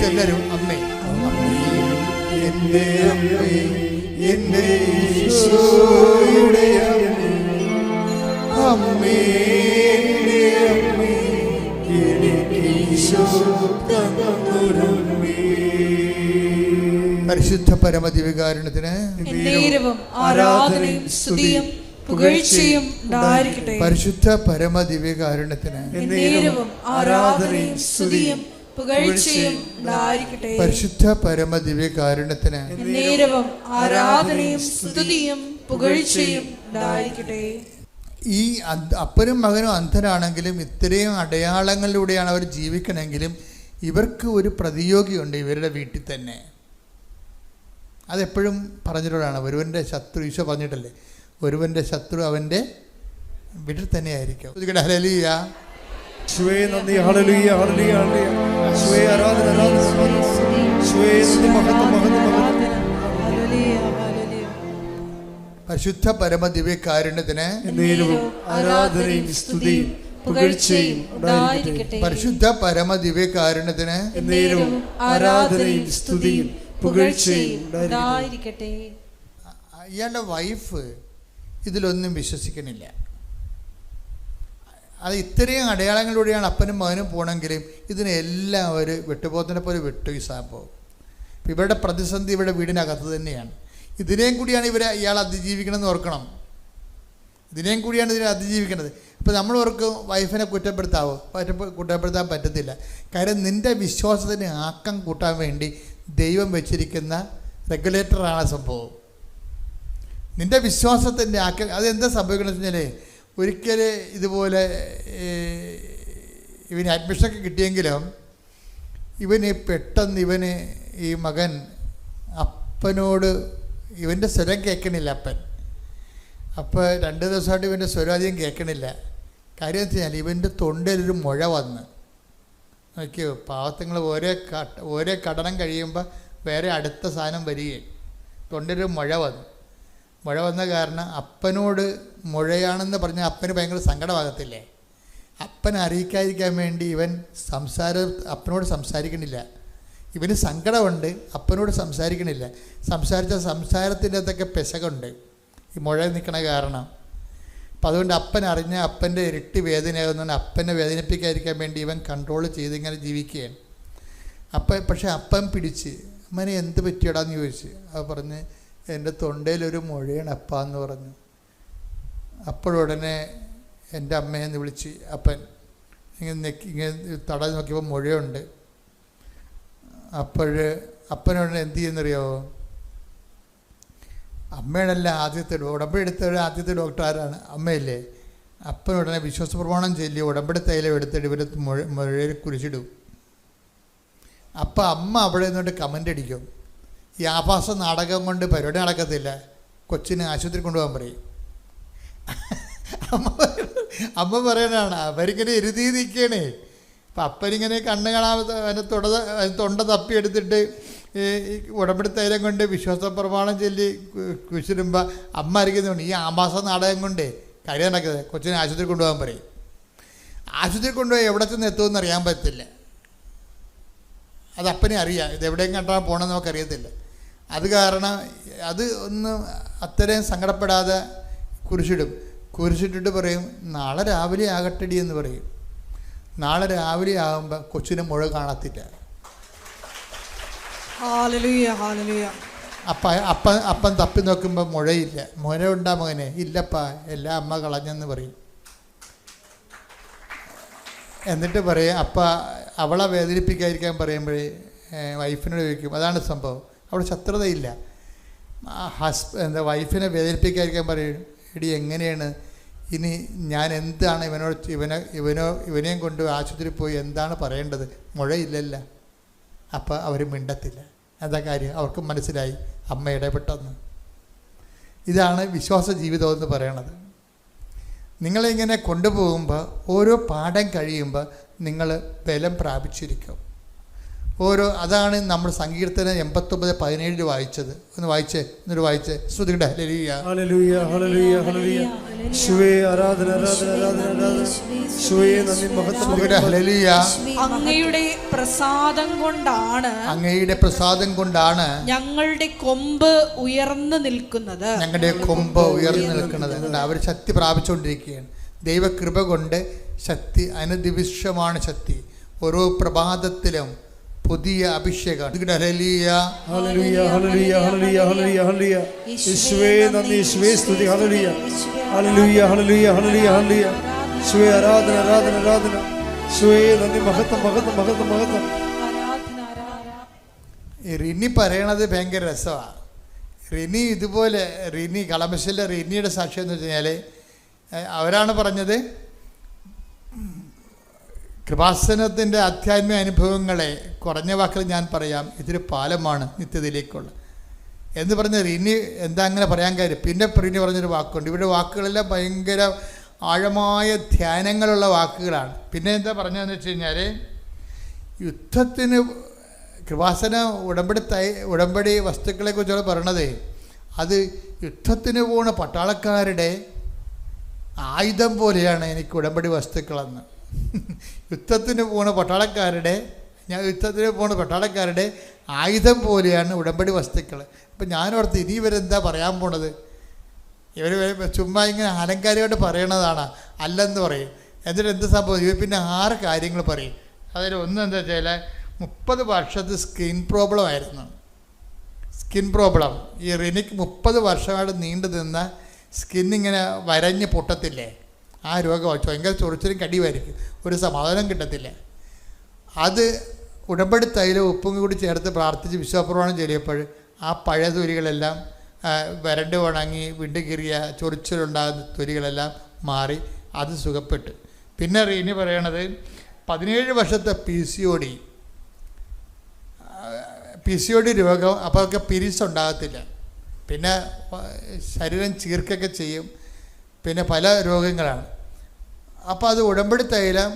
എല്ലാവരും അമ്മേ, എന്റെ അമ്മേ, എന്റെ ഈശോയുടെ അമ്മേ, അമ്മേ, എനിക്ക് ഈശോ തന്നൊരമ്മേ. പരിശുദ്ധ പരമദിവ്യകാരുണ്യത്തിന് ആരാധനയും സ്തുതിയും പുകഴ്ചയും ഉണ്ടായിരിക്കട്ടെ. പരിശുദ്ധ പരമദിവ്യകാരുണ്യത്തിന് ആരാധനയും സ്തുതിയും പുകഴ്ചയും ഉണ്ടായിരിക്കട്ടെ. പരിശുദ്ധ പരമദിവ്യകാരുണ്യത്തിന് ആരാധനയും സ്തുതിയും പുകഴ്ചയും ഉണ്ടായിരിക്കട്ടെ. ഈ അപ്പനും മകനും അന്ധരാണെങ്കിലും ഇത്രയും അടയാളങ്ങളിലൂടെയാണ് അവർ ജീവിക്കണമെങ്കിലും ഇവർക്ക് ഒരു പ്രതിയോഗിയുണ്ട് ഇവരുടെ വീട്ടിൽ തന്നെ. അതെപ്പോഴും പറഞ്ഞിട്ടുള്ളതാണ്. ഒരുവൻ്റെ ശത്രു, ഈശോ പറഞ്ഞിട്ടല്ലേ, ഒരുവൻ്റെ ശത്രു അവൻ്റെ വീട്ടിൽ തന്നെ ആയിരിക്കും. ഹല്ലേലൂയ, നന്ദി, ഹല്ലേലൂയ, ഹല്ലേലൂയ, ഹല്ലേലൂയ, ആരാധന, ആരാധന, പരിശുദ്ധ പരമദിവ്യകാരുണ്യത്തിന് ആരാധനയും സ്തുതിയും പുകഴ്ചയും ഉണ്ടായിരിക്കട്ടെ. പരിശുദ്ധ പരമദിവ്യകാരുണ്യത്തിന് ആരാധനയും സ്തുതിയും പുകഴ്ചയും ഉണ്ടായിരിക്കട്ടെ. ഇയാളുടെ വൈഫ് ഇതിലൊന്നും വിശ്വസിക്കണില്ല. അത് ഇത്രയും അടയാളങ്ങളിലൂടെയാണ് അപ്പനും മകനും പോകണമെങ്കിലും ഇതിനെല്ലാം ഒരു വെട്ടുപോത്തിനെ പോലെ വെട്ടു ഈ സംഭവം. ഇപ്പം ഇവരുടെ പ്രതിസന്ധി ഇവിടെ വീടിനകത്ത് തന്നെയാണ്. ഇതിനെയും കൂടിയാണ് ഇയാൾ അതിജീവിക്കണമെന്ന് ഓർക്കണം. ഇതിനെയും കൂടിയാണ് ഇതിനെ അതിജീവിക്കേണ്ടത്. ഇപ്പോൾ നമ്മൾ ഓർക്കും വൈഫിനെ കുറ്റപ്പെടുത്താൻ പറ്റത്തില്ല. കാര്യം നിൻ്റെ വിശ്വാസത്തിന് ആക്കം കൂട്ടാൻ വേണ്ടി ദൈവം വെച്ചിരിക്കുന്ന റെഗുലേറ്ററാണ് സംഭവം. നിൻ്റെ വിശ്വാസത്തിൻ്റെ ആക്കം അതെന്താ സംഭവിക്കണമെന്ന് വെച്ചാൽ, ഒരിക്കൽ ഇതുപോലെ ഇവന് അഡ്മിഷനൊക്കെ കിട്ടിയെങ്കിലും പെട്ടെന്ന് ഈ മകൻ അപ്പനോട് ഇവൻ്റെ സ്വരം കേൾക്കണില്ല. അപ്പോൾ 2 ദിവസമായിട്ട് ഇവൻ്റെ സ്വരം അധികം കേൾക്കണില്ല. കാര്യം എന്ന് വെച്ചാൽ ഇവൻ്റെ തൊണ്ടയിലൊരു മുഴ വന്ന് നോക്കിയോ. പാവത്തങ്ങൾ ഓരോ കടനം കഴിയുമ്പോൾ വേറെ അടുത്ത സാധനം വരികയും തൊണ്ടയിലൊരു മുഴ വന്ന കാരണം അപ്പനോട് മുഴയാണെന്ന് പറഞ്ഞാൽ അപ്പന് ഭയങ്കര സങ്കടമാകത്തില്ലേ. അപ്പനെ അറിയിക്കാതിരിക്കാൻ വേണ്ടി ഇവൻ അപ്പനോട് സംസാരിക്കണില്ല. ഇവന് സങ്കടമുണ്ട്, അപ്പനോട് സംസാരിക്കണില്ല. സംസാരിച്ച സംസാരത്തിൻ്റെ അകത്തൊക്കെ പെശകുണ്ട് ഈ മുഴ നിൽക്കണ കാരണം. അപ്പം അതുകൊണ്ട് അപ്പൻ അറിഞ്ഞ അപ്പൻ്റെ ഇരട്ടി വേദനയാകുന്നതുകൊണ്ട് അപ്പനെ വേദനിപ്പിക്കാതിരിക്കാൻ വേണ്ടി ഇവൻ കൺട്രോൾ ചെയ്തിങ്ങനെ ജീവിക്കുകയാണ്. പക്ഷേ അപ്പൻ പിടിച്ച് അമ്മനെ എന്ത് പറ്റിയടാന്ന് ചോദിച്ചു. അത് പറഞ്ഞ് എൻ്റെ തൊണ്ടയിലൊരു മുഴയാണ് അപ്പാന്ന് പറഞ്ഞു. അപ്പോഴുടനെ എൻ്റെ അമ്മയെന്ന് വിളിച്ച് അപ്പൻ ഇങ്ങനെ തടഞ്ഞ് നോക്കിയപ്പോൾ മുഴയുണ്ട്. അപ്പനുടനെ എന്ത് ചെയ്യുന്നറിയാമോ? അമ്മയുടല്ല ഉടമ്പടി ആദ്യത്തെ ഡോക്ടർ ആരാണ്? അമ്മയല്ലേ. അപ്പനുടനെ വിശ്വാസ പ്രമാണം ചൊല്ലി ഉടമ്പടി തൈലം എടുത്തിട്ട് ഇവരെ മുഴയിൽ കുരിച്ചിടും. അപ്പം അമ്മ അവിടെ നിന്നോട്ട് കമൻ്റ് അടിക്കും, ഈ ആഭാസ നാടകം കൊണ്ട് പരിപാടി നടക്കത്തില്ല, കൊച്ചിനെ ആശുപത്രി കൊണ്ടുപോകാൻ പറയും. അമ്മ പറയണതാണ്. അവരിങ്ങനെ എരുതി നിൽക്കണേ. അപ്പം അപ്പനിങ്ങനെ കണ്ണ് കാണാതെ തൊണ്ട തപ്പിയെടുത്തിട്ട് ഈ ഉടമ്പടി തൈലം കൊണ്ട് വിശ്വാസ പ്രമാണം ചൊല്ലി കുശിടുമ്പോൾ അമ്മ അറിയിക്കുന്നുണ്ട് ഈ ആഭാസ നാടകം കൊണ്ട് കാര്യം നടക്കുന്നത്, കൊച്ചിനെ ആശുപത്രി കൊണ്ടുപോകാൻ പറയും. ആശുപത്രി കൊണ്ടുപോയി എവിടെ ചെന്ന് എത്തുമെന്ന് അറിയാൻ പറ്റില്ല. അത് അപ്പനെ അറിയാം, ഇതെവിടെയും കണ്ടാൽ പോകണമെന്ന് നമുക്കറിയത്തില്ല. അത് കാരണം അത് ഒന്ന് അത്രയും സങ്കടപ്പെടാതെ കുരിശിട്ടിട്ട് പറയും, നാളെ രാവിലെ ആകട്ടടി എന്ന് പറയും. നാളെ രാവിലെ ആകുമ്പോൾ കൊച്ചിന് മുഴ കാണത്തില്ല. Hallelujah hallelujah. അപ്പം തപ്പി നോക്കുമ്പോൾ മുഴയില്ല. മുഴ ഉണ്ടാ മകനെ? ഇല്ലപ്പാ, എല്ലാ അമ്മ കളഞ്ഞെന്ന് പറയും. എന്നിട്ട് പറയും അവളെ വേദനിപ്പിക്കാതിരിക്കാൻ പറയുമ്പോഴേ വൈഫിനോട് ചോദിക്കും. അതാണ് സംഭവം. അവിടെ ശത്രുതയില്ല. വൈഫിനെ വേദനിപ്പിക്കാതിരിക്കാൻ പറയും, എടി എങ്ങനെയാണ് ഇനി ഞാൻ എന്താണ് ഇവനെയും കൊണ്ട് ആശുപത്രിയിൽ പോയി എന്താണ് പറയേണ്ടത്? മുഴയില്ലല്ല. അപ്പോൾ അവർ മിണ്ടത്തില്ല. എന്താ കാര്യം? അവർക്ക് മനസ്സിലായി അമ്മ ഇടപെട്ടെന്ന്. ഇതാണ് വിശ്വാസ ജീവിതം എന്ന് പറയണത്. നിങ്ങളിങ്ങനെ കൊണ്ടുപോകുമ്പോൾ ഓരോ പാഠം കഴിയുമ്പോൾ നിങ്ങൾ ബലം പ്രാപിച്ചിരിക്കും. അതാണ് നമ്മൾ സങ്കീർത്തനം 89:17 വായിച്ചത്. ഒന്ന് വായിച്ചേ. ശ്രുതിയുടെ ഹല്ലേലൂയ ഹല്ലേലൂയ ഹല്ലേലൂയ ഹല്ലേലൂയ. യേശുവേ ആരാധന ആരാധന ആരാധന ആരാധന. യേശുവേ നന്ദി മഹത്വം. ഹല്ലേലൂയ. അങ്ങയുടെ പ്രസാദം കൊണ്ടാണ് ഞങ്ങളുടെ കൊമ്പ് ഉയർന്നു നിൽക്കുന്നത്. അവർ ശക്തി പ്രാപിച്ചുകൊണ്ടിരിക്കുകയാണ്. ദൈവകൃപ കൊണ്ട് ശക്തി, അനുദിവിശ്വമാണ് ശക്തി. ഓരോ പ്രഭാതത്തിലും പുതിയ അഭിഷേകം. Hallelujah hallelujah hallelujah hallelujah hallelujah. യേശുവേ നന്ദി, യേശുവേ സ്തുതി. Hallelujah hallelujah hallelujah hallelujah hallelujah. യേശുവേ ആരാധന ആരാധന ആരാധന. യേശുവേ നന്ദി മഹത്വം മഹത്വം മഹത്വം മഹത്വം. റിനി പറയണത് ഭയങ്കര രസമാണ്. റിനി കളമശ്ശേരിയിലെ റിനിയുടെ സാക്ഷ്യം എന്ന് വെച്ച് കഴിഞ്ഞാൽ അവരാണ് പറഞ്ഞത്, കൃപാസനത്തിൻ്റെ ആധ്യാത്മിക അനുഭവങ്ങളെ കുറഞ്ഞ വാക്കിൽ ഞാൻ പറയാം, ഇതൊരു പാലമാണ് നിത്യതയിലേക്കുള്ള എന്ന് പറഞ്ഞ റിനി എന്താ അങ്ങനെ പറയാൻ കാര്യം. പിന്നെ റിനി പറഞ്ഞൊരു വാക്കുണ്ട്. ഇവിടെ വാക്കുകളെല്ലാം ഭയങ്കര ആഴമായ ധ്യാനങ്ങളുള്ള വാക്കുകളാണ്. പിന്നെ എന്താ പറഞ്ഞതെന്ന് വെച്ച് കഴിഞ്ഞാൽ, യുദ്ധത്തിന് കൃപാസന ഉടമ്പടി വസ്തുക്കളെക്കുറിച്ചാണ് പറയണത്. അത് യുദ്ധത്തിന് പോകുന്ന പട്ടാളക്കാരുടെ ആയുധം പോലെയാണ് എനിക്ക് ഉടമ്പടി വസ്തുക്കളെന്ന്. യുദ്ധത്തിന് പോകുന്ന പട്ടാളക്കാരുടെ ആയുധം പോലെയാണ് ഉടമ്പടി വസ്തുക്കൾ. അപ്പം ഞാനോർത്ത് ഇനി ഇവരെന്താ പറയാൻ പോണത്? ഇവർ ചുമ്മാ ഇങ്ങനെ അലങ്കാരികമായിട്ട് പറയണതാണ്. അല്ലെന്ന് പറയും. എന്നിട്ട് എന്ത് സംഭവം? ഇവർ പിന്നെ 6 കാര്യങ്ങൾ പറയും. അതിൽ ഒന്ന് എന്താ വെച്ചാൽ 30 വർഷത്തെ സ്കിൻ പ്രോബ്ലം ആയിരുന്നു. ഈ റിനിക്ക് 30 വർഷമായിട്ട് നീണ്ടു നിന്ന സ്കിന്നിങ്ങനെ വരഞ്ഞ് പൊട്ടത്തില്ലേ, ആ രോഗം ഭയങ്കര ചൊറിച്ചിലും കടിയുമായിരിക്കും, ഒരു സമാധാനം കിട്ടത്തില്ല. അത് ഉടമ്പടി തൈലം ഉപ്പും കൂടി ചേർത്ത് പ്രാർത്ഥിച്ച് വിശ്വാസപ്രമാണം ചൊല്ലിയപ്പോൾ ആ പഴയ തൊലികളെല്ലാം വരണ്ട് ഉണങ്ങി വിണ്ടുകീറിയ ചൊറിച്ചിലുണ്ടാകുന്ന തൊലികളെല്ലാം മാറി അത് സുഖപ്പെട്ടു. പിന്നെ ഇനി പറയണത് 17 വർഷത്തെ PCOD രോഗം. അപ്പോൾ അവർക്ക് പീരീഡ്സ് ഉണ്ടാകത്തില്ല. പിന്നെ ശരീരം ചീർക്കൊക്കെ ചെയ്യും. പിന്നെ പല രോഗങ്ങളാണ്. അപ്പോൾ അത് ഉടമ്പടി തൈലം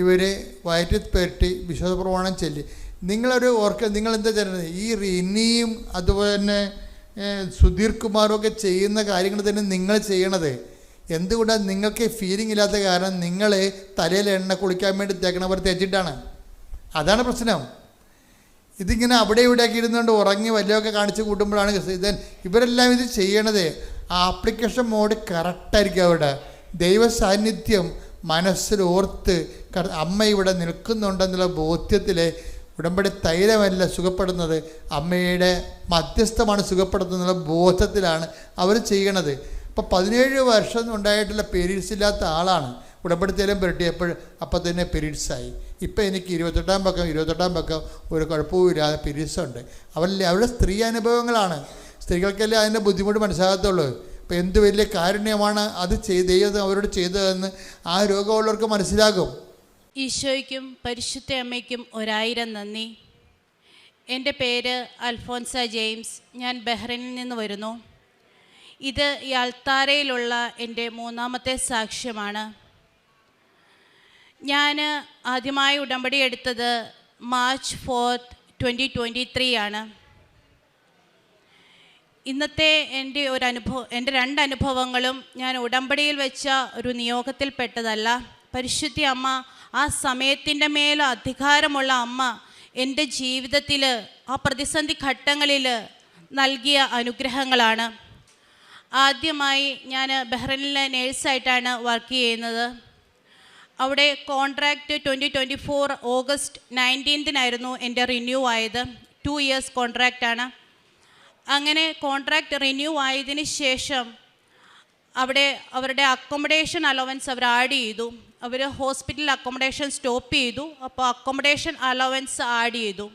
ഇവർ വയറ്റിൽ പെരട്ടി വിശ്വാസപ്രമാണം ചൊല്ലി. നിങ്ങളെന്താ ചെയ്യുന്നത്? ഈ റിനിയും അതുപോലെ തന്നെ സുധീർ കുമാറും ഒക്കെ ചെയ്യുന്ന കാര്യങ്ങൾ തന്നെ നിങ്ങൾ ചെയ്യണത്. എന്തുകൊണ്ടാണ്? നിങ്ങൾക്ക് ഫീലിംഗ് ഇല്ലാത്ത കാരണം നിങ്ങൾ തലയിൽ എണ്ണ കുളിക്കാൻ വേണ്ടി തേക്കണവർ തേച്ചിട്ടാണ്. അതാണ് പ്രശ്നം. ഇതിങ്ങനെ അവിടെ ഇവിടെയൊക്കെ ഇരുന്നുകൊണ്ട് ഉറങ്ങി വല്ലതൊക്കെ കാണിച്ച് കൂട്ടുമ്പോഴാണ് ഇവരെല്ലാം ഇത് ചെയ്യണത്. ആ ആപ്ലിക്കേഷൻ മോഡ് കറക്റ്റായിരിക്കും. അവിടെ ദൈവ സാന്നിധ്യം മനസ്സിലോർത്ത് അമ്മ ഇവിടെ നിൽക്കുന്നുണ്ടെന്നുള്ള ബോധ്യത്തിൽ ഉടമ്പടി തൈലമല്ല സുഖപ്പെടുന്നത്, അമ്മയുടെ മധ്യസ്ഥമാണ് സുഖപ്പെടുത്തുന്നുള്ള ബോധത്തിലാണ് അവർ ചെയ്യണത്. അപ്പോൾ 17 വർഷം ഉണ്ടായിട്ടുള്ള പീരീഡ്സ് ഇല്ലാത്ത ആളാണ് ഉടമ്പടി തൈലം പുരട്ടിയപ്പോൾ അപ്പം തന്നെ പീരീഡ്സായി. ഇപ്പം എനിക്ക് 28-ാം പക്കം ഒരു കുഴപ്പവുമില്ലാതെ പീരീഡ്സ് ഉണ്ട്. അവരുടെ സ്ത്രീ അനുഭവങ്ങളാണ്. സ്ത്രീകൾക്കല്ലേ അതിൻ്റെ ബുദ്ധിമുട്ട് മനസ്സിലാകത്തുള്ളൂ. അപ്പോൾ എന്ത് വലിയ കാരുണ്യമാണ് അത് ദൈവം അവരോട് ചെയ്തതെന്ന് ആ രോഗമുള്ളവർക്ക് മനസ്സിലാകും. ഈശോയ്ക്കും പരിശുദ്ധ അമ്മയ്ക്കും 1000 നന്ദി. എൻ്റെ പേര് അൽഫോൻസ ജെയിംസ്. ഞാൻ ബഹ്റൈനിൽ നിന്ന് വരുന്നു. ഇത് ഈ അൾത്താരയിലുള്ള എൻ്റെ 3ാമത്തെ സാക്ഷ്യമാണ്. ഞാൻ ആദ്യമായി ഉടമ്പടി എടുത്തത് March 4, 2023 ആണ്. ഇന്നത്തെ എൻ്റെ 2 അനുഭവങ്ങളും ഞാൻ ഉടമ്പടിയിൽ വെച്ച ഒരു നിയോഗത്തിൽപ്പെട്ടതല്ല. പരിശുദ്ധ അമ്മ, ആ സമയത്തിൻ്റെ മേൽ അധികാരമുള്ള അമ്മ എൻ്റെ ജീവിതത്തിൽ ആ പ്രതിസന്ധി ഘട്ടങ്ങളിൽ നൽകിയ അനുഗ്രഹങ്ങളാണ്. ആദ്യമായി ഞാൻ ബഹ്റൈനിലെ നേഴ്സായിട്ടാണ് വർക്ക് ചെയ്യുന്നത്. അവിടെ കോൺട്രാക്റ്റ് 2024 August 19 എൻ്റെ റിന്യൂ ആയത്. 2 ഇയേഴ്സ് കോൺട്രാക്റ്റാണ്. അങ്ങനെ കോൺട്രാക്റ്റ് റിന്യൂ ആയതിന് ശേഷം അവിടെ അവരുടെ അക്കോമഡേഷൻ അലവൻസ് അവർ ആഡ് ചെയ്തു. അവർ ഹോസ്പിറ്റൽ അക്കോമഡേഷൻ സ്റ്റോപ്പ് ചെയ്തു. അപ്പോൾ അക്കോമഡേഷൻ അലവൻസ് ആഡ് ചെയ്തു.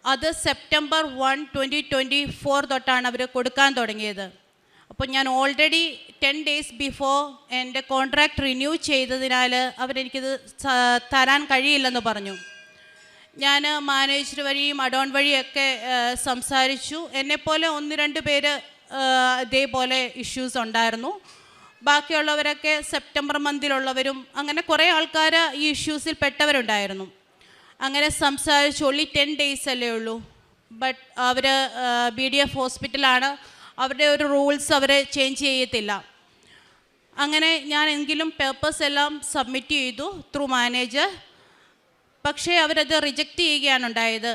അത് സെപ്റ്റംബർ 1, 2024 തൊട്ടാണ് അവർ കൊടുക്കാൻ തുടങ്ങിയത്. അപ്പോൾ ഞാൻ ഓൾറെഡി 10 days ബിഫോർ എൻ്റെ കോൺട്രാക്റ്റ് റിന്യൂ ചെയ്തതിനാൽ അവരെനിക്കിത് തരാൻ കഴിയില്ലെന്ന് പറഞ്ഞു. ഞാൻ മാനേജർ വഴിയും അഡോൺ വഴിയൊക്കെ സംസാരിച്ചു. എന്നെപ്പോലെ 1-2 പേര് ഇതേപോലെ ഇഷ്യൂസ് ഉണ്ടായിരുന്നു. ബാക്കിയുള്ളവരൊക്കെ സെപ്റ്റംബർ മന്തിലുള്ളവരും അങ്ങനെ കുറേ ആൾക്കാർ ഈ ഇഷ്യൂസിൽ പെട്ടവരുണ്ടായിരുന്നു. അങ്ങനെ സംസാരിച്ചു. ഓൺലി 10 days അല്ലേ ഉള്ളൂ. ബട്ട് അവർ BDF ഹോസ്പിറ്റലാണ്, അവരുടെ ഒരു റൂൾസ് അവർ ചേഞ്ച് ചെയ്യത്തില്ല. അങ്ങനെ ഞാൻ എങ്കിലും പേപ്പേഴ്സ് എല്ലാം സബ്മിറ്റ് ചെയ്തു ത്രൂ മാനേജർ. പക്ഷേ അവരത് റിജക്റ്റ് ചെയ്യുകയാണ് ഉണ്ടായത്.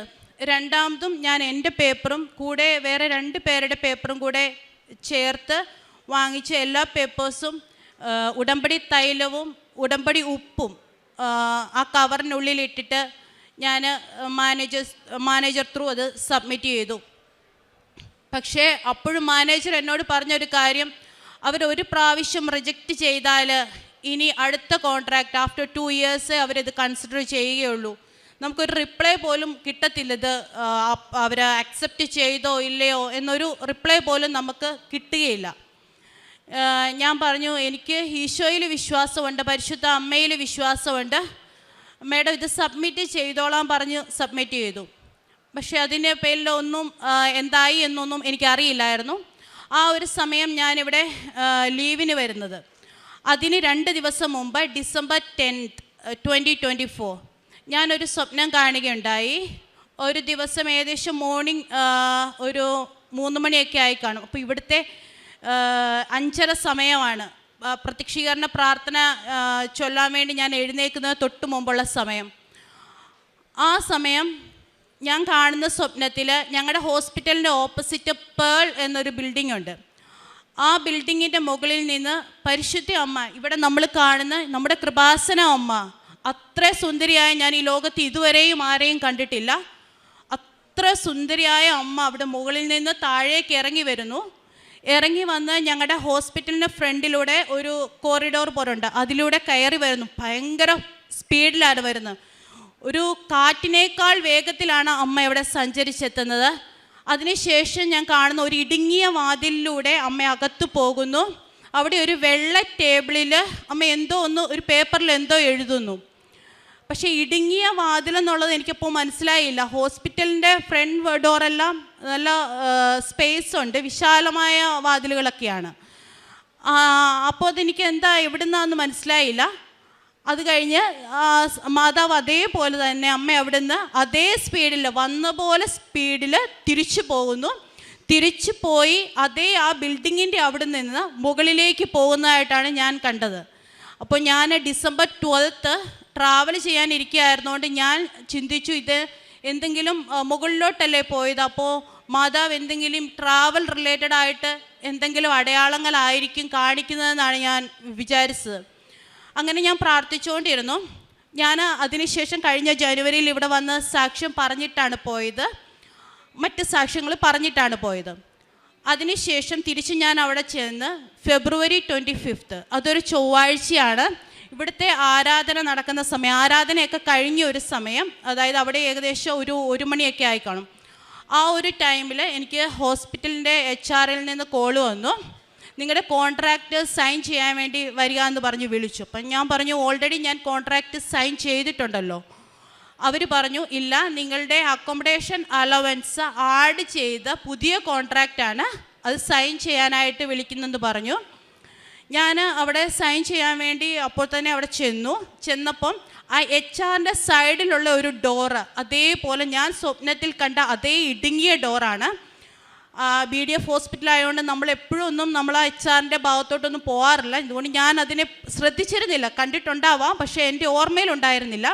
രണ്ടാമതും ഞാൻ എൻ്റെ പേപ്പറും കൂടെ വേറെ 2 പേരുടെ പേപ്പറും കൂടെ ചേർത്ത് വാങ്ങിച്ച എല്ലാ പേപ്പേഴ്സും ഉടമ്പടി തൈലവും ഉടമ്പടി ഉപ്പും ആ കവറിനുള്ളിൽ ഇട്ടിട്ട് ഞാൻ മാനേജർ ത്രൂ അത് സബ്മിറ്റ് ചെയ്തു. പക്ഷേ അപ്പോഴും മാനേജർ എന്നോട് പറഞ്ഞൊരു കാര്യം, അവരൊരു പ്രാവശ്യം റിജക്റ്റ് ചെയ്താൽ ഇനി അടുത്ത കോൺട്രാക്റ്റ് ആഫ്റ്റർ 2 years അവരിത് കൺസിഡർ ചെയ്യുകയുള്ളൂ. നമുക്കൊരു റിപ്ലൈ പോലും കിട്ടത്തില്ല, ഇത് അവർ അക്സെപ്റ്റ് ചെയ്തോ ഇല്ലയോ എന്നൊരു റിപ്ലൈ പോലും നമുക്ക് കിട്ടുകയില്ല. ഞാൻ പറഞ്ഞു, എനിക്ക് ഈശോയിൽ വിശ്വാസമുണ്ട്, പരിശുദ്ധ അമ്മയിൽ വിശ്വാസമുണ്ട്, മേഡം ഇത് സബ്മിറ്റ് ചെയ്തോളാൻ പറഞ്ഞ് സബ്മിറ്റ് ചെയ്തു. പക്ഷേ അതിൻ്റെ പേരിലൊന്നും എന്തായി എന്നൊന്നും എനിക്കറിയില്ലായിരുന്നു. ആ ഒരു സമയം ഞാനിവിടെ ലീവിന് വരുന്നത്, അതിന് 2 ദിവസം മുമ്പ് ഡിസംബർ 10th, 2024 ഞാനൊരു സ്വപ്നം കാണുകയുണ്ടായി. ഒരു ദിവസം ഏകദേശം മോർണിംഗ് ഒരു 3 മണിയൊക്കെ ആയി കാണും. അപ്പോൾ ഇവിടുത്തെ 5:30 സമയമാണ്. പ്രത്യക്ഷീകരണ പ്രാർത്ഥന ചൊല്ലാൻ വേണ്ടി ഞാൻ എഴുന്നേൽക്കുന്നത് തൊട്ട് മുമ്പുള്ള സമയം. ആ സമയം ഞാൻ കാണുന്ന സ്വപ്നത്തിൽ ഞങ്ങളുടെ ഹോസ്പിറ്റലിൻ്റെ ഓപ്പോസിറ്റ് പേൾ എന്നൊരു ബിൽഡിംഗ് ഉണ്ട്. ആ ബിൽഡിങ്ങിൻ്റെ മുകളിൽ നിന്ന് പരിശുദ്ധ അമ്മ, ഇവിടെ നമ്മൾ കാണുന്ന നമ്മുടെ കൃപാസന അമ്മ, അത്ര സുന്ദരിയായ ഞാൻ ഈ ലോകത്ത് ഇതുവരെയും ആരെയും കണ്ടിട്ടില്ല. അത്ര സുന്ദരിയായ അമ്മ അവിടെ മുകളിൽ നിന്ന് താഴേക്ക് ഇറങ്ങി വരുന്നു. ഇറങ്ങി വന്ന് ഞങ്ങളുടെ ഹോസ്പിറ്റലിൻ്റെ ഫ്രണ്ടിലൂടെ ഒരു കോറിഡോർ പോലുണ്ട്, അതിലൂടെ കയറി വരുന്നു. ഭയങ്കര സ്പീഡിലാണ് വരുന്നത്. ഒരു കാറ്റിനേക്കാൾ വേഗത്തിലാണ് അമ്മ ഇവിടെ സഞ്ചരിച്ചെത്തുന്നത്. അതിനുശേഷം ഞാൻ കാണുന്ന ഒരു ഇടുങ്ങിയ വാതിലിലൂടെ അമ്മ അകത്തു പോകുന്നു. അവിടെ ഒരു വെള്ള ടേബിളിൽ അമ്മ എന്തോ ഒരു പേപ്പറിൽ എന്തോ എഴുതുന്നു. പക്ഷേ ഇടുങ്ങിയ വാതിലെന്നുള്ളത് എനിക്കപ്പോൾ മനസ്സിലായില്ല. ഹോസ്പിറ്റലിൻ്റെ ഫ്രണ്ട് ഡോറെല്ലാം നല്ല സ്പേസ് ഉണ്ട്, വിശാലമായ വാതിലുകളൊക്കെയാണ്. അപ്പോൾ അതെനിക്ക് എന്താ എവിടുന്നാന്ന് മനസ്സിലായില്ല. അത് കഴിഞ്ഞ് മാതാവ് അതേപോലെ തന്നെ അമ്മ അവിടുന്ന് അതേ സ്പീഡിൽ വന്ന പോലെ സ്പീഡിൽ തിരിച്ചു പോകുന്നു. തിരിച്ചു പോയി അതേ ആ ബിൽഡിങ്ങിൻ്റെ അവിടെ നിന്ന് മുകളിലേക്ക് പോകുന്നതായിട്ടാണ് ഞാൻ കണ്ടത്. അപ്പോൾ ഞാൻ ഡിസംബർ 12th ട്രാവൽ ചെയ്യാനിരിക്കുകയായിരുന്നുകൊണ്ട് ഞാൻ ചിന്തിച്ചു, ഇത് എന്തെങ്കിലും മുകളിലോട്ടല്ലേ പോയത്, അപ്പോൾ മാതാവ് എന്തെങ്കിലും ട്രാവൽ റിലേറ്റഡ് ആയിട്ട് എന്തെങ്കിലും അടയാളങ്ങളായിരിക്കും കാണിക്കുന്നതെന്നാണ് ഞാൻ വിചാരിച്ചത്. അങ്ങനെ ഞാൻ പ്രാർത്ഥിച്ചുകൊണ്ടിരുന്നു. ഞാൻ അതിനുശേഷം കഴിഞ്ഞ ജനുവരിയിൽ ഇവിടെ വന്ന് സാക്ഷ്യം പറഞ്ഞിട്ടാണ് പോയത്, മറ്റ് സാക്ഷ്യങ്ങൾ പറഞ്ഞിട്ടാണ് പോയത്. അതിനുശേഷം തിരിച്ച് ഞാൻ അവിടെ ചെന്ന് ഫെബ്രുവരി 25th, അതൊരു ചൊവ്വാഴ്ചയാണ്, ഇവിടുത്തെ ആരാധന നടക്കുന്ന സമയം, ആരാധനയൊക്കെ കഴിഞ്ഞ ഒരു സമയം, അതായത് അവിടെ ഏകദേശം ഒരു 1 മണിയൊക്കെ ആയി കാണും. ആ ഒരു ടൈമിൽ എനിക്ക് ഹോസ്പിറ്റലിൻ്റെ HR-ൽ നിന്ന് കോൾ വന്നു, നിങ്ങളുടെ കോൺട്രാക്റ്റ് സൈൻ ചെയ്യാൻ വേണ്ടി വരിക എന്ന് പറഞ്ഞ് വിളിച്ചു. അപ്പം ഞാൻ പറഞ്ഞു, ഓൾറെഡി ഞാൻ കോൺട്രാക്റ്റ് സൈൻ ചെയ്തിട്ടുണ്ടല്ലോ. അവർ പറഞ്ഞു, ഇല്ല, നിങ്ങളുടെ അക്കോമഡേഷൻ അലവൻസ് ആഡ് ചെയ്ത പുതിയ കോൺട്രാക്റ്റാണ്, അത് സൈൻ ചെയ്യാനായിട്ട് വിളിക്കുന്നെന്ന് പറഞ്ഞു. ഞാൻ അവിടെ സൈൻ ചെയ്യാൻ വേണ്ടി അപ്പോൾ തന്നെ അവിടെ ചെന്നപ്പം ആ HR-ൻ്റെ സൈഡിലുള്ള ഒരു ഡോറ് അതേപോലെ ഞാൻ സ്വപ്നത്തിൽ കണ്ട അതേ ഇടുങ്ങിയ ഡോറാണ്. BDF ഹോസ്പിറ്റലായതുകൊണ്ട് നമ്മൾ ആ HR-ൻ്റെ ഭാഗത്തോട്ടൊന്നും പോകാറില്ല, ഇതുകൊണ്ട് ഞാൻ അതിനെ ശ്രദ്ധിച്ചിരുന്നില്ല. കണ്ടിട്ടുണ്ടാവാം, പക്ഷേ എൻ്റെ ഓർമ്മയിലുണ്ടായിരുന്നില്ല.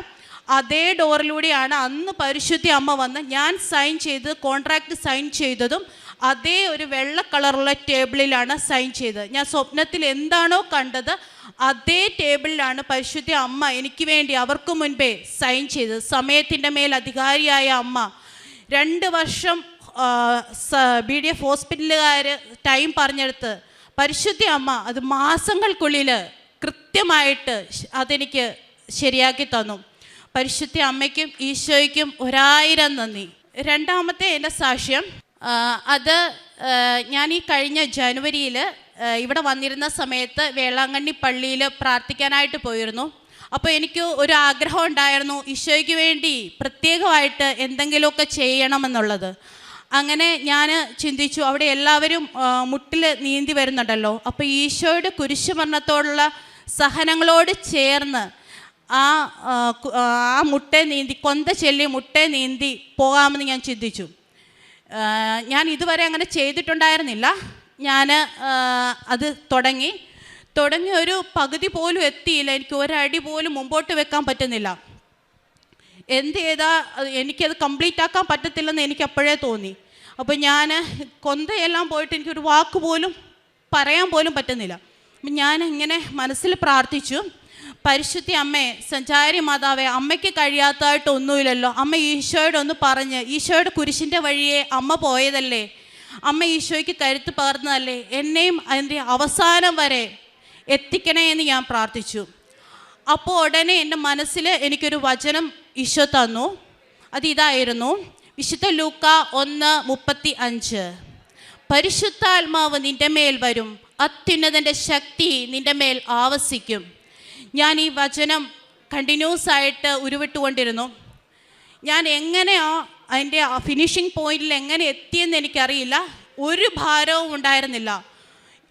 അതേ ഡോറിലൂടെയാണ് അന്ന് പരിശുദ്ധ അമ്മ വന്ന് ഞാൻ സൈൻ ചെയ്ത് കോൺട്രാക്റ്റ് സൈൻ ചെയ്തതും അതേ ഒരു വെള്ള കളറുള്ള ടേബിളിലാണ് സൈൻ ചെയ്തത്. ഞാൻ സ്വപ്നത്തിൽ എന്താണോ കണ്ടത് അതേ ടേബിളിലാണ് പരിശുദ്ധ അമ്മ എനിക്ക് വേണ്ടി അവർക്ക് മുൻപേ സൈൻ ചെയ്തത്. സമയത്തിൻ്റെ മേൽ അധികാരിയായ അമ്മ 2 വർഷം BDF ഹോസ്പിറ്റലുകാർ ടൈം പറഞ്ഞെടുത്ത് പരിശുദ്ധ അമ്മ അത് മാസങ്ങൾക്കുള്ളിൽ കൃത്യമായിട്ട് അതെനിക്ക് ശരിയാക്കി തന്നു. പരിശുദ്ധ അമ്മയ്ക്കും ഈശോയ്ക്കും 1000 നന്ദി. രണ്ടാമത്തെ എൻ്റെ സാക്ഷ്യം, അത് ഞാൻ ഈ കഴിഞ്ഞ ജനുവരിയിൽ ഇവിടെ വന്നിരുന്ന സമയത്ത് വേളാങ്കണ്ണി പള്ളിയിൽ പ്രാർത്ഥിക്കാനായിട്ട് പോയിരുന്നു. അപ്പോൾ എനിക്ക് ഒരു ആഗ്രഹം ഉണ്ടായിരുന്നു, ഈശോയ്ക്ക് വേണ്ടി പ്രത്യേകമായിട്ട് എന്തെങ്കിലുമൊക്കെ ചെയ്യണമെന്നുള്ളത്. അങ്ങനെ ഞാൻ ചിന്തിച്ചു, അവിടെ എല്ലാവരും മുട്ടിൽ നീന്തി വരുന്നുണ്ടല്ലോ, അപ്പോൾ ഈശോയുടെ കുരിശുമരണത്തോടുള്ള സഹനങ്ങളോട് ചേർന്ന് ആ മുട്ടേ നീന്തി, കൊന്ത ചൊല്ലി മുട്ടേ നീന്തി പോകാമെന്ന് ഞാൻ ചിന്തിച്ചു. ഞാൻ ഇതുവരെ അങ്ങനെ ചെയ്തിട്ടുണ്ടായിരുന്നില്ല. ഞാൻ അത് തുടങ്ങി ഒരു പകുതി പോലും എത്തിയില്ല. എനിക്ക് ഒരടി പോലും മുമ്പോട്ട് വെക്കാൻ പറ്റുന്നില്ല. എന്ത് ചെയ്താൽ എനിക്കത് കംപ്ലീറ്റ് ആക്കാൻ പറ്റത്തില്ലെന്ന് എനിക്ക് അപ്പോഴേ തോന്നി. അപ്പോൾ ഞാൻ കൊന്തയെല്ലാം പോയിട്ട് എനിക്കൊരു വാക്ക് പോലും പറയാൻ പോലും പറ്റുന്നില്ല. അപ്പം ഞാൻ ഇങ്ങനെ മനസ്സിൽ പ്രാർത്ഥിച്ചു, പരിശുദ്ധ അമ്മേ, സഞ്ചാരി മാതാവേ, അമ്മയ്ക്ക് കഴിയാത്തതായിട്ടൊന്നുമില്ലല്ലോ. അമ്മ ഈശോയോട് ഒന്ന് പറഞ്ഞ്, ഈശോയുടെ കുരിശിൻ്റെ വഴിയെ അമ്മ പോയതല്ലേ, അമ്മ ഈശോയ്ക്ക് കരുത്ത് പകർന്നതല്ലേ, എന്നെയും അതിൻ്റെ അവസാനം വരെ എത്തിക്കണേ എന്ന് ഞാൻ പ്രാർത്ഥിച്ചു. അപ്പോൾ ഉടനെ എൻ്റെ മനസ്സിൽ എനിക്കൊരു വചനം ഈശോ തന്നു. അതിതായിരുന്നു, വിശുദ്ധ ലൂക്ക 1:35. പരിശുദ്ധാത്മാവ് നിൻ്റെ മേൽ വരും, അത്യുന്നതൻ്റെ ശക്തി നിൻ്റെ മേൽ ആവസിക്കും. ഞാൻ ഈ വചനം കണ്ടിന്യൂസ് ആയിട്ട് ഉരുവിട്ടുകൊണ്ടിരുന്നു. ഞാൻ എങ്ങനെയാ അതിൻ്റെ ഫിനിഷിംഗ് പോയിന്റിൽ എങ്ങനെ എത്തിയെന്ന് എനിക്കറിയില്ല. ഒരു ഭാരവും ഉണ്ടായിരുന്നില്ല.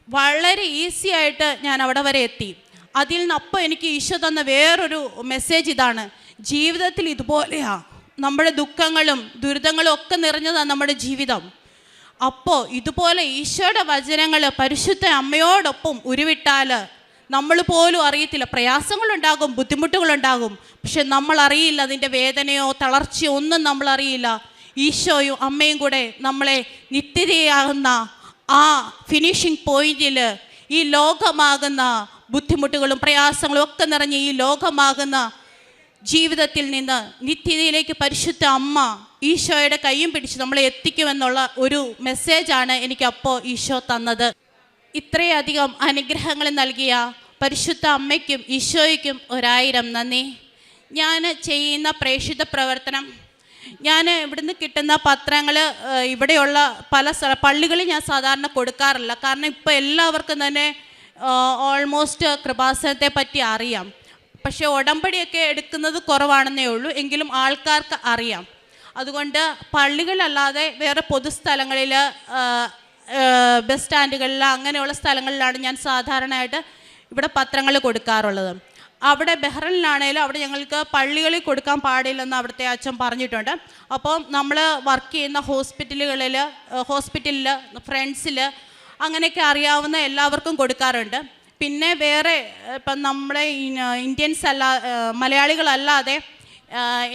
വളരെ ഈസി ആയിട്ട് ഞാൻ അവിടെ വരെ എത്തി. അതിൽ നിന്ന് അപ്പോൾ എനിക്ക് ഈശോ തന്ന വേറൊരു മെസ്സേജ് ഇതാണ്, ജീവിതത്തിൽ ഇതുപോലെയാണ്, നമ്മുടെ ദുഃഖങ്ങളും ദുരിതങ്ങളും ഒക്കെ നിറഞ്ഞതാണ് നമ്മുടെ ജീവിതം. അപ്പോൾ ഇതുപോലെ ഈശോയുടെ വചനങ്ങൾ പരിശുദ്ധ അമ്മയോടൊപ്പം ഉരുവിട്ടാൽ നമ്മൾ പോലും അറിയത്തില്ല, പ്രയാസങ്ങളുണ്ടാകും, ബുദ്ധിമുട്ടുകളുണ്ടാകും, പക്ഷെ നമ്മൾ അറിയില്ല അതിൻ്റെ വേദനയോ തളർച്ചയോ ഒന്നും നമ്മൾ അറിയില്ല. ഈശോയും അമ്മയും കൂടെ നമ്മളെ നിത്യതയാകുന്ന ആ ഫിനിഷിംഗ് പോയിന്റിൽ ഈ ലോകമാകുന്ന ബുദ്ധിമുട്ടുകളും പ്രയാസങ്ങളും ഒക്കെ നിറഞ്ഞ് ഈ ലോകമാകുന്ന ജീവിതത്തിൽ നിന്ന് നിത്യതയിലേക്ക് പരിശുദ്ധ അമ്മ ഈശോയുടെ കൈയും പിടിച്ച് നമ്മളെ എത്തിക്കുമെന്നുള്ള ഒരു മെസ്സേജാണ് എനിക്കപ്പോൾ ഈശോ തന്നത്. ഇത്രയധികം അനുഗ്രഹങ്ങൾ നൽകിയ പരിശുദ്ധ അമ്മയ്ക്കും ഈശോയ്ക്കും 1000 നന്ദി. ഞാൻ ചെയ്യുന്ന പ്രേക്ഷിത പ്രവർത്തനം, ഞാൻ ഇവിടുന്ന് കിട്ടുന്ന പത്രങ്ങൾ ഇവിടെയുള്ള പല പള്ളികളിൽ ഞാൻ സാധാരണ കൊടുക്കാറില്ല. കാരണം ഇപ്പോൾ എല്ലാവർക്കും തന്നെ ഓൾമോസ്റ്റ് കൃപാസനത്തെ പറ്റി അറിയാം. പക്ഷേ ഉടമ്പടിയൊക്കെ എടുക്കുന്നത് കുറവാണെന്നേ ഉള്ളൂ, എങ്കിലും ആൾക്കാർക്ക് അറിയാം. അതുകൊണ്ട് പള്ളികളല്ലാതെ വേറെ പൊതുസ്ഥലങ്ങളിൽ, ബസ് സ്റ്റാൻഡുകളിൽ, അങ്ങനെയുള്ള സ്ഥലങ്ങളിലാണ് ഞാൻ സാധാരണയായിട്ട് ഇവിടെ പത്രങ്ങൾ കൊടുക്കാറുള്ളത്. അവിടെ ബഹ്റൈനിലാണേലും അവിടെ ഞങ്ങൾക്ക് പള്ളികളിൽ കൊടുക്കാൻ പാടില്ലെന്ന് അവിടുത്തെ അച്ഛൻ പറഞ്ഞിട്ടുണ്ട്. അപ്പോൾ നമ്മൾ വർക്ക് ചെയ്യുന്ന ഹോസ്പിറ്റലിൽ ഫ്രണ്ട്സിൽ അങ്ങനെയൊക്കെ അറിയാവുന്ന എല്ലാവർക്കും കൊടുക്കാറുണ്ട്. പിന്നെ വേറെ ഇപ്പം നമ്മുടെ ഇന്ത്യൻസ് മലയാളികളല്ലാതെ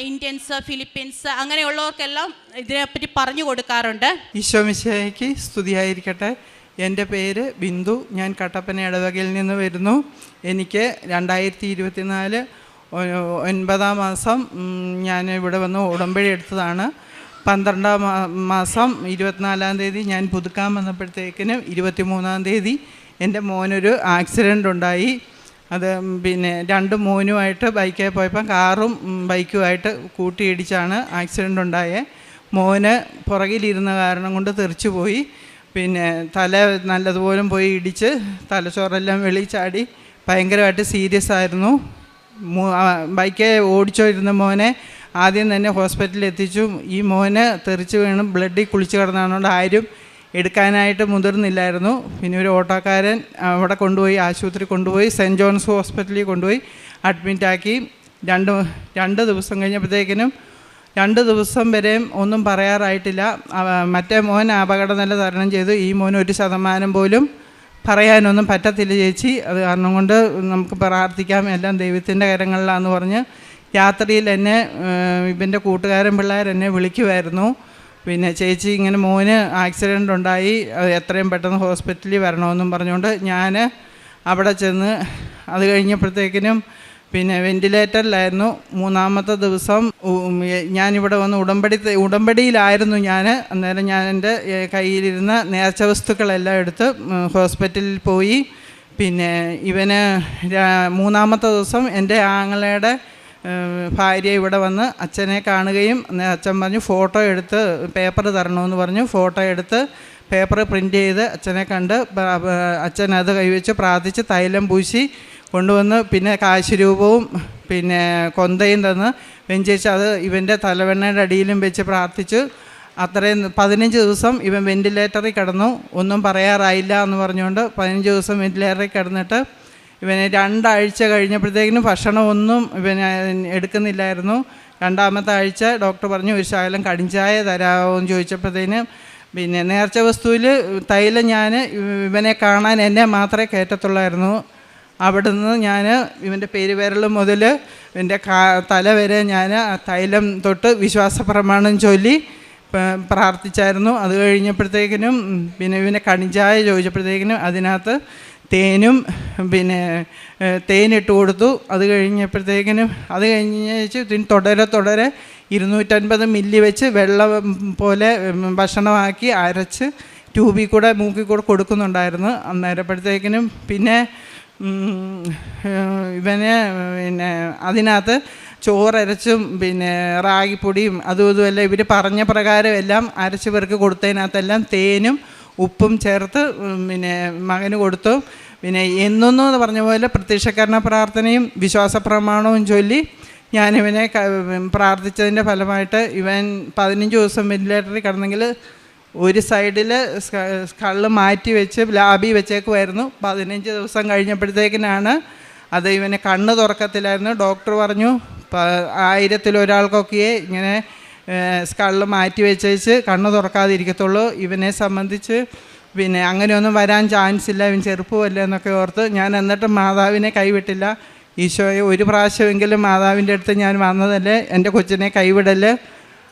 ഇന്ത്യൻസ്, ഫിലിപ്പീൻസ് അങ്ങനെയുള്ളവർക്കെല്ലാം ഇതിനെപ്പറ്റി പറഞ്ഞു കൊടുക്കാറുണ്ട്. ഈശോ മിശിഹായ്ക്ക് സ്തുതിയായിരിക്കട്ടെ. എൻ്റെ പേര് ബിന്ദു. ഞാൻ കട്ടപ്പന ഇടവകയിൽ നിന്ന് വരുന്നു. എനിക്ക് 2024 9-ാം മാസം ഞാൻ ഇവിടെ വന്ന് ഉടമ്പടി എടുത്തതാണ്. 12-ാം മാസം 24-ാം തീയതി ഞാൻ പുതുക്കാൻ വന്നപ്പോഴത്തേക്കിനും 23-ാം തീയതി എൻ്റെ മോനൊരു ആക്സിഡൻ്റ് ഉണ്ടായി. അത് പിന്നെ 2 മോനുമായിട്ട് ബൈക്കിൽ പോയപ്പോൾ കാറും ബൈക്കുമായിട്ട് കൂട്ടിയിടിച്ചാണ് ആക്സിഡൻ്റ് ഉണ്ടായത്. മോന് പുറകിലിരുന്ന കാരണം കൊണ്ട് തെറിച്ചു പോയി. പിന്നെ തല നല്ലതുപോലെ പോയി ഇടിച്ച് തലച്ചോറെല്ലാം വെളിയിൽ ചാടി ഭയങ്കരമായിട്ട് സീരിയസ് ആയിരുന്നു. ബൈക്ക് ഓടിച്ചോയിരുന്ന മോനെ ആദ്യം തന്നെ ഹോസ്പിറ്റലിൽ എത്തിച്ചു. ഈ മോന് തെറിച്ച് വീണ് ബ്ലഡിൽ കുളിച്ച് കിടന്നതുകൊണ്ട് ആരും എടുക്കാനായിട്ട് മുതിർന്നില്ലായിരുന്നു. പിന്നെ ഒരു ഓട്ടോക്കാരൻ അവിടെ കൊണ്ടുപോയി ആശുപത്രി കൊണ്ടുപോയി സെൻറ്റ് ജോൺസ് ഹോസ്പിറ്റലിൽ കൊണ്ടുപോയി അഡ്മിറ്റാക്കി. 2 ദിവസം കഴിഞ്ഞപ്പോഴത്തേക്കിനും 2 ദിവസം വരെയും ഒന്നും പറയാറായിട്ടില്ല. മറ്റേ മോൻ അപകടനില തരണം ചെയ്തു. ഈ മോന് 1% പോലും പറയാനൊന്നും പറ്റത്തില്ല ചേച്ചി. അത് കാരണം കൊണ്ട് നമുക്ക് പ്രാർത്ഥിക്കാം, എല്ലാം ദൈവത്തിൻ്റെ കരങ്ങളിലാണെന്ന് പറഞ്ഞ് രാത്രിയിൽ എന്നെ ഇവൻ്റെ കൂട്ടുകാരൻ പിള്ളേരെന്നെ വിളിക്കുമായിരുന്നു. പിന്നെ ചേച്ചി ഇങ്ങനെ മോന് ആക്സിഡൻ്റ് ഉണ്ടായി, എത്രയും പെട്ടെന്ന് ഹോസ്പിറ്റലിൽ വരണമെന്നും പറഞ്ഞുകൊണ്ട് ഞാൻ അവിടെ ചെന്ന് അത് കഴിഞ്ഞപ്പോഴത്തേക്കിനും പിന്നെ വെൻറ്റിലേറ്ററിലായിരുന്നു. 3-ാമത്തെ ദിവസം ഞാനിവിടെ വന്ന് ഉടമ്പടിയിലായിരുന്നു ഞാൻ. അന്നേരം ഞാൻ എൻ്റെ കയ്യിലിരുന്ന നേർച്ച വസ്തുക്കളെല്ലാം എടുത്ത് ഹോസ്പിറ്റലിൽ പോയി. പിന്നെ ഇവന് 3-ാമത്തെ ദിവസം എൻ്റെ ആങ്ങളയുടെ ഭാര്യ ഇവിടെ വന്ന് അച്ഛനെ കാണുകയും അച്ഛൻ പറഞ്ഞു ഫോട്ടോ എടുത്ത് പേപ്പർ തരണമെന്ന് പറഞ്ഞു. ഫോട്ടോ എടുത്ത് പേപ്പർ പ്രിൻ്റ് ചെയ്ത് അച്ഛനെ കണ്ട് അച്ഛൻ അത് കൈവച്ച് പ്രാർത്ഥിച്ച് തൈലം പൂശി കൊണ്ടുവന്ന് പിന്നെ കാശ് രൂപവും പിന്നെ കൊന്തയും തന്ന് വെഞ്ചേച്ച് അത് ഇവൻ്റെ തലവെണ്ണയുടെ അടിയിലും വെച്ച് പ്രാർത്ഥിച്ചു. അത്രയും 15 ദിവസം ഇവൻ വെൻറ്റിലേറ്ററിൽ കിടന്നു. ഒന്നും പറയാറായില്ല എന്ന് പറഞ്ഞുകൊണ്ട് 15 ദിവസം വെൻറ്റിലേറ്ററിൽ കിടന്നിട്ട് ഇവന് 2 ആഴ്ച കഴിഞ്ഞപ്പോഴത്തേക്കിനും ഭക്ഷണമൊന്നും ഇവൻ എടുക്കുന്നില്ലായിരുന്നു. 2-ാമത്തെ ആഴ്ച ഡോക്ടർ പറഞ്ഞു ഒരു ശകലം കടിഞ്ചായ തരാമോ എന്ന് ചോദിച്ചപ്പോഴത്തേന് പിന്നെ നേർച്ച വസ്തുവിൽ തൈലം ഞാൻ ഇവനെ കാണാൻ എന്നെ മാത്രമേ കയറ്റത്തുള്ളായിരുന്നു. അവിടെ നിന്ന് ഞാൻ ഇവൻ്റെ പെരുവിരൽ മുതൽ ഇവൻ്റെ തല വരെ ഞാൻ തൈലം തൊട്ട് വിശ്വാസ പ്രമാണം ചൊല്ലി പ്രാർത്ഥിച്ചായിരുന്നു. അത് കഴിഞ്ഞപ്പോഴത്തേക്കിനും പിന്നെ ഇവനെ കടിഞ്ചായ ചോദിച്ചപ്പോഴത്തേക്കിനും അതിനകത്ത് തേനും പിന്നെ തേനിട്ട് കൊടുത്തു. അത് കഴിഞ്ഞപ്പോഴത്തേക്കിനും അത് കഴിഞ്ഞ് തുടരെ 250 മില്ലി വെച്ച് വെള്ളം പോലെ ഭക്ഷണമാക്കി അരച്ച് ട്യൂബിൽ കൂടെ മൂക്കിൽ കൂടെ കൊടുക്കുന്നുണ്ടായിരുന്നു. അന്നേരപ്പോഴത്തേക്കിനും പിന്നെ ഇവന് പിന്നെ അതിനകത്ത് ചോറരച്ചും പിന്നെ റാഗിപ്പൊടിയും അതും ഇതുമെല്ലാം ഇവർ പറഞ്ഞ പ്രകാരം എല്ലാം അരച്ച് പേർക്ക് കൊടുത്തതിനകത്തെല്ലാം തേനും ഉപ്പും ചേർത്ത് പിന്നെ മകന് കൊടുത്തു. പിന്നെ എന്നൊന്നു പറഞ്ഞ പോലെ പ്രത്യക്ഷകരണ പ്രാർത്ഥനയും വിശ്വാസ പ്രമാണവും ചൊല്ലി ഞാനിവനെ പ്രാർത്ഥിച്ചതിൻ്റെ ഫലമായിട്ട് ഇവൻ 15 ദിവസം വെൻറ്റിലേറ്ററിൽ കിടന്നെങ്കിൽ ഒരു സൈഡിൽ സ്കള്ള് മാറ്റി വെച്ച് ലാബിൽ വെച്ചേക്കുമായിരുന്നു. 15 ദിവസം കഴിഞ്ഞപ്പോഴത്തേക്കിനാണ് അത് ഇവനെ കണ്ണ് തുറക്കത്തില്ലായിരുന്നു. ഡോക്ടർ പറഞ്ഞു 1000-ൽ ഒരാൾക്കൊക്കെ ഇങ്ങനെ സ്കള്ള് മാറ്റി വെച്ചേച്ച് കണ്ണ് തുറക്കാതിരിക്കത്തുള്ളൂ. ഇവനെ സംബന്ധിച്ച് പിന്നെ അങ്ങനെയൊന്നും വരാൻ ചാൻസ് ഇല്ല, ഇവൻ ചെറുപ്പമല്ല എന്നൊക്കെ ഓർത്ത് ഞാൻ എന്നിട്ട് മാതാവിനെ കൈവിട്ടില്ല. ഈശോയെ ഒരു പ്രാവശ്യമെങ്കിലും മാതാവിൻ്റെ അടുത്ത് ഞാൻ വന്നതല്ലേ, എൻ്റെ കൊച്ചിനെ കൈവിടല്,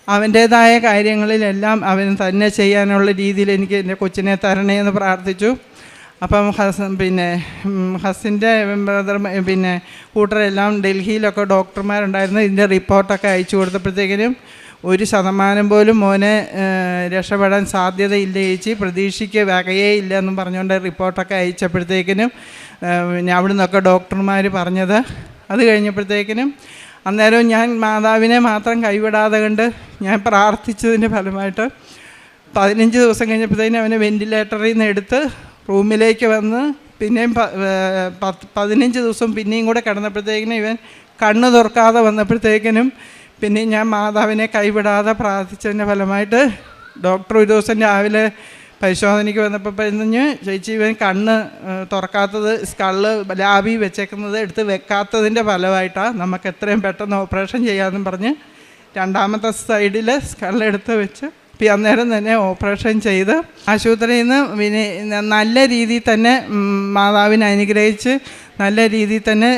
അവൻ്റേതായ കാര്യങ്ങളിലെല്ലാം അവൻ തന്നെ ചെയ്യാനുള്ള രീതിയിൽ എനിക്ക് എൻ്റെ കൊച്ചിനെ തരണേ എന്ന് പ്രാർത്ഥിച്ചു. അപ്പം ഹസിൻ്റെ ബ്രദർ പിന്നെ കൂട്ടരെല്ലാം ഡൽഹിയിലൊക്കെ ഡോക്ടർമാരുണ്ടായിരുന്നു. ഇതിൻ്റെ റിപ്പോർട്ടൊക്കെ അയച്ചു കൊടുത്തപ്പോഴത്തേക്കിനും 1% പോലും മോനെ രക്ഷപ്പെടാൻ സാധ്യതയില്ല ചേച്ചി, പ്രതീക്ഷയ്ക്ക് വകയേ ഇല്ല എന്നും പറഞ്ഞുകൊണ്ട് റിപ്പോർട്ടൊക്കെ അയച്ചപ്പോഴത്തേക്കിനും പിന്നെ അവിടെ നിന്നൊക്കെ ഡോക്ടർമാർ പറഞ്ഞത്. അത് കഴിഞ്ഞപ്പോഴത്തേക്കിനും അന്നേരം ഞാൻ മാതാവിനെ മാത്രം കൈവിടാതെ കണ്ട് ഞാൻ പ്രാർത്ഥിച്ചതിൻ്റെ ഫലമായിട്ട് 15 ദിവസം കഴിഞ്ഞപ്പോഴത്തേനും അവനെ വെൻറ്റിലേറ്ററിൽ നിന്ന് എടുത്ത് റൂമിലേക്ക് വന്ന് പിന്നെയും 15 ദിവസം പിന്നെയും കൂടെ കിടന്നപ്പോഴത്തേക്കിനും ഇവൻ കണ്ണ് തുറക്കാതെ വന്നപ്പോഴത്തേക്കിനും പിന്നെ ഞാൻ മാതാവിനെ കൈവിടാതെ പ്രാർത്ഥിച്ചതിൻ്റെ ഫലമായിട്ട് ഡോക്ടർ ഒരു ദിവസം രാവിലെ പരിശോധനയ്ക്ക് വന്നപ്പോൾ പറഞ്ഞ് ചേച്ചി ഇവൻ കണ്ണ് തുറക്കാത്തത് സ്കള്ള് ലാബിൽ വെച്ചേക്കുന്നത് എടുത്ത് വെക്കാത്തതിൻ്റെ ഫലമായിട്ടാണ്, നമുക്ക് എത്രയും പെട്ടെന്ന് ഓപ്പറേഷൻ ചെയ്യാമെന്നും പറഞ്ഞ് 2-ാമത്തെ സൈഡിൽ സ്കള്ളെടുത്ത് വെച്ച് അന്നേരം തന്നെ ഓപ്പറേഷൻ ചെയ്ത് ആശുപത്രിയിൽ നിന്ന് പിന്നെ നല്ല രീതിയിൽ തന്നെ മാതാവിനെ അനുഗ്രഹിച്ച് നല്ല രീതിയിൽ തന്നെ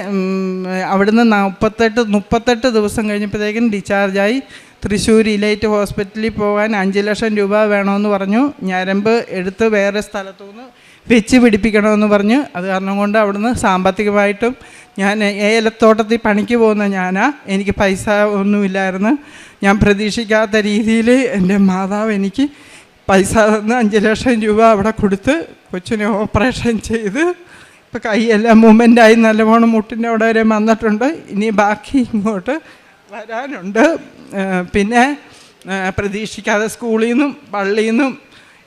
അവിടുന്ന് 38 ദിവസം കഴിഞ്ഞപ്പോഴത്തേക്കും ഡിസ്ചാർജായി. തൃശ്ശൂർ ഇലൈറ്റ് ഹോസ്പിറ്റലിൽ പോകാൻ 5 ലക്ഷം രൂപ വേണമെന്ന് പറഞ്ഞു. ഞരമ്പ് എടുത്ത് വേറെ സ്ഥലത്തുനിന്ന് വെച്ച് പിടിപ്പിക്കണമെന്ന് പറഞ്ഞു. അത് കാരണം കൊണ്ട് അവിടുന്ന് സാമ്പത്തികമായിട്ടും ഞാൻ ഏലത്തോട്ടത്തിൽ പണിക്ക് പോകുന്ന എനിക്ക് പൈസ ഒന്നുമില്ലായിരുന്നു. ഞാൻ പ്രതീക്ഷിക്കാത്ത രീതിയിൽ എൻ്റെ മാതാവ് എനിക്ക് പൈസ തന്ന് 5 ലക്ഷം രൂപ അവിടെ കൊടുത്ത് കൊച്ചിനെ ഓപ്പറേഷൻ ചെയ്ത് ഇപ്പോൾ കൈയെല്ലാം മൂവ്മെൻ്റായി നല്ലവണ്ണം മുട്ടിൻ്റെ അവിടെ വരെ വന്നിട്ടുണ്ട്. ഇനി ബാക്കി ഇങ്ങോട്ട് വരാനുണ്ട്. പിന്നെ പ്രതീക്ഷിക്കാതെ സ്കൂളിൽ നിന്നും പള്ളിയിൽ നിന്നും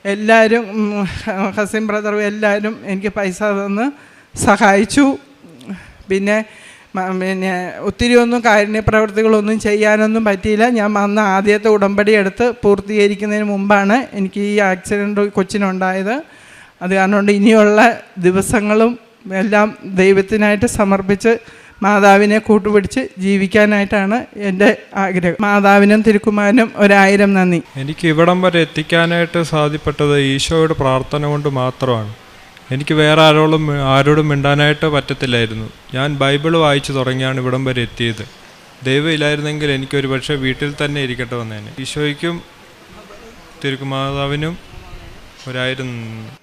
എല്ലാവരും ഹസിൻ ബ്രദറും എല്ലാവരും എനിക്ക് പൈസ തന്ന് സഹായിച്ചു. പിന്നെ ഒത്തിരി ഒന്നും കാരുണ്യ പ്രവർത്തികളൊന്നും ചെയ്യാനൊന്നും പറ്റിയില്ല. ഞാൻ വന്ന ആദ്യത്തെ ഉടമ്പടി എടുത്ത് പൂർത്തീകരിക്കുന്നതിന് മുമ്പാണ് എനിക്ക് ഈ ആക്സിഡൻറ്റ് കൊച്ചിനുണ്ടായത്. അത് കാരണം കൊണ്ട് ഇനിയുള്ള ദിവസങ്ങളും എല്ലാം ദൈവത്തിനായിട്ട് സമർപ്പിച്ച് മാതാവിനെ കൂട്ടുപിടിച്ച് ജീവിക്കാനായിട്ടാണ് എൻ്റെ ആഗ്രഹം. മാതാവിനും തിരുക്കുമാരനും 1000 നന്ദി. എനിക്ക് ഇവിടം വരെ എത്തിക്കാനായിട്ട് സാധിപ്പെട്ടത് ഈശോയുടെ പ്രാർത്ഥന കൊണ്ട് മാത്രമാണ്. എനിക്ക് വേറെ ആരോടും മിണ്ടാനായിട്ട് പറ്റത്തില്ലായിരുന്നു. ഞാൻ ബൈബിൾ വായിച്ചു തുടങ്ങിയാണ് ഇവിടം വരെ എത്തിയത്. ദൈവം ഇല്ലായിരുന്നെങ്കിൽ എനിക്കൊരു പക്ഷേ വീട്ടിൽ തന്നെ ഇരിക്കട്ടെ വന്നേനെ. ഈശോയ്ക്കും തിരുക്കുമാതാവിനും 1000 നന്ദി.